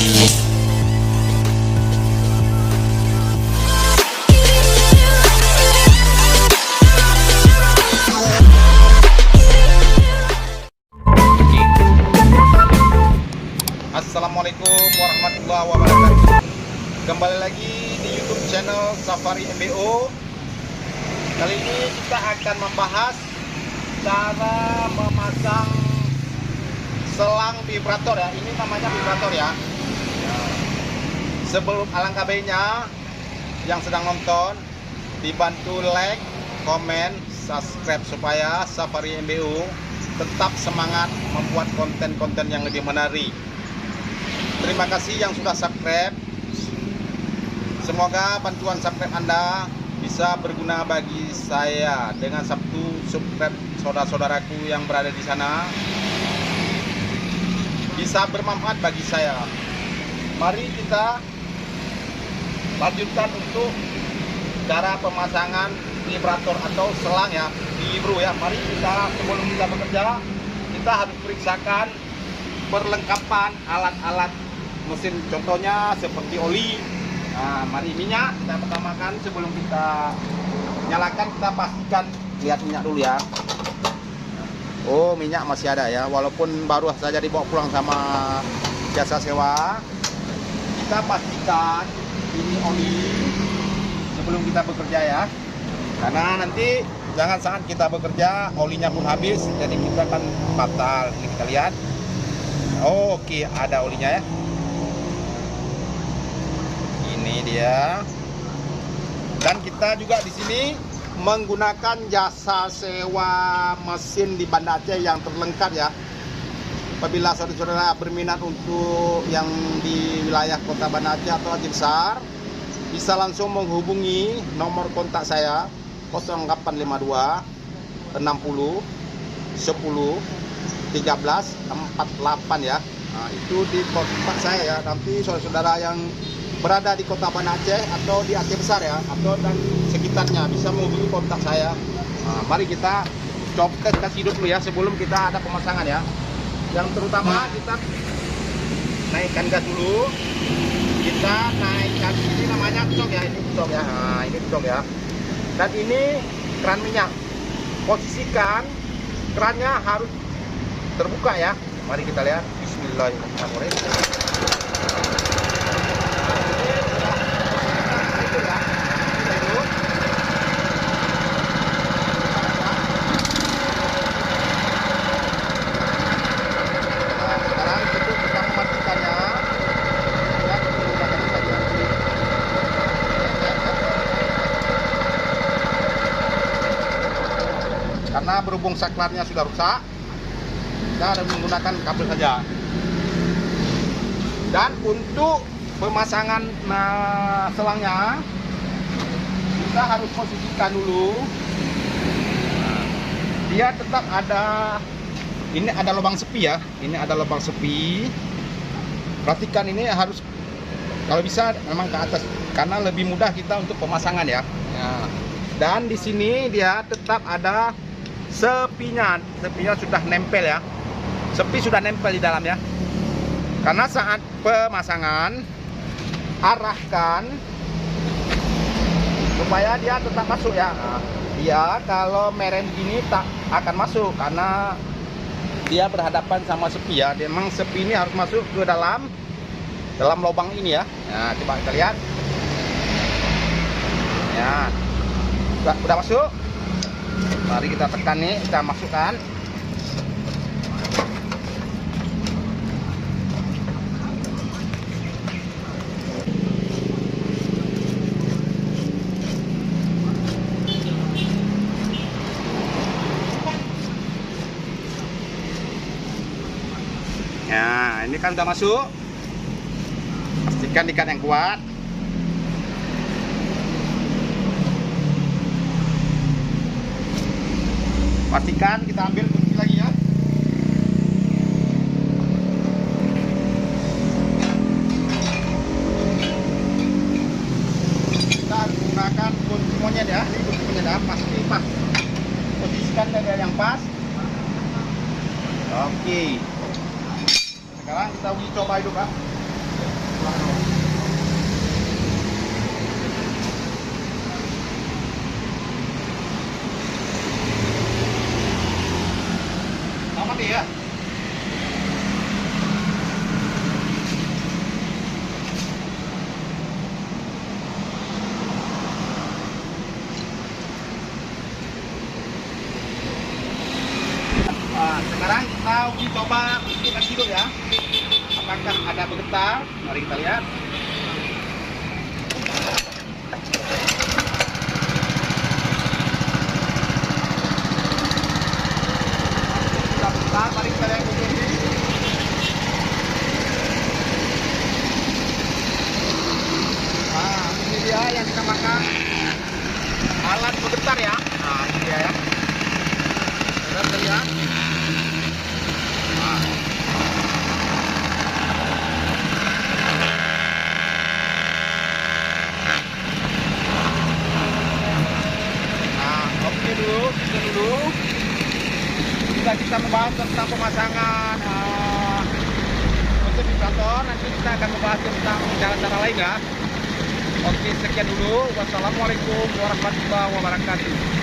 Assalamualaikum warahmatullahi wabarakatuh. Kembali lagi di YouTube channel Safari MBO. Kali ini kita akan membahas cara memasang selang vibrator ya. Ini namanya vibrator ya. Sebelum alangkah baiknya yang sedang nonton dibantu like, komen, subscribe supaya Safari MBO tetap semangat membuat konten-konten yang lebih menarik. Terima kasih yang sudah subscribe. Semoga bantuan subscribe Anda bisa berguna bagi saya dengan subscribe saudara-saudaraku yang berada di sana, bisa bermanfaat bagi saya. Mari kita lanjutkan untuk cara pemasangan vibrator atau selang ya di bro ya. Mari kita, sebelum kita bekerja, kita harus periksakan perlengkapan alat-alat mesin, contohnya seperti oli. Nah, mari minyak kita pertamakan sebelum kita nyalakan, kita pastikan lihat minyak dulu ya. Oh, minyak masih ada ya, walaupun baru saja dibawa pulang sama jasa sewa. Kita pastikan ini oli sebelum kita bekerja ya, karena nanti jangan saat kita bekerja olinya pun habis, jadi kita akan fatal. Ini kita lihat. Oke, ada olinya ya. Ini dia. Dan kita juga di sini menggunakan jasa sewa mesin di Banda Aceh yang terlengkap ya. Apabila saudara-saudara berminat untuk yang di wilayah Kota Banda Aceh atau Aceh Besar, bisa langsung menghubungi nomor kontak saya 0852 60 10 1348 ya. Nah, itu di kontak saya ya. Nanti saudara-saudara yang berada di Kota Banda Aceh atau di Aceh Besar ya, atau dan sekitarnya, bisa menghubungi kontak saya. Nah, mari kita coba kasih hidup dulu ya sebelum kita ada pemasangan ya. Yang terutama kita naikkan gas dulu. Kita naikkan, ini namanya cok ya, ini cok ya. Nah, ini cok ya. Dan ini keran minyak. Posisikan kerannya harus terbuka ya. Mari kita lihat. Bismillahirrahmanirrahim. Karena berhubung saklarnya sudah rusak, kita harus menggunakan kabel saja. Dan untuk pemasangan selangnya, kita harus posisikan dulu. Dia tetap ada, ini ada lubang sepi ya, ini ada lubang sepi. Perhatikan ini harus, kalau bisa memang ke atas, karena lebih mudah kita untuk pemasangan ya. Dan di sini dia tetap ada sepinya sudah nempel ya. Sepi sudah nempel di dalam ya. Karena saat pemasangan, arahkan supaya dia tetap masuk ya. Dia kalau merem gini tak akan masuk karena dia berhadapan sama sepi ya. Memang sepi ini harus masuk ke dalam lubang ini ya. Nah, coba kita lihat. Ya. Udah masuk. Mari kita tekan nih, kita masukkan. Nah, ini kan udah masuk. Pastikan ikat yang kuat. Pastikan kita ambil kunci lagi ya. Kita gunakan kunci monyet ya. Ini kunci monyet ya, pasti pas. Posisikan dari yang pas. Oke. Sekarang kita uji coba hidup ya. Selamat ya. Sekarang kita uji coba untuk nasi hidup ya. Apakah ada bergetar? Mari kita lihat. Sudah besar, mari kita lihat kondisi. Nah, ini dia yang kita makan alat bergetar ya. Nah, ini dia ya. Kita bisa lihat. Dulu kita membahas tentang pemasangan mesin vibrator. Nanti kita akan membahas tentang cara-cara lain ya. Oke, sekian dulu. Wassalamualaikum warahmatullahi wabarakatuh.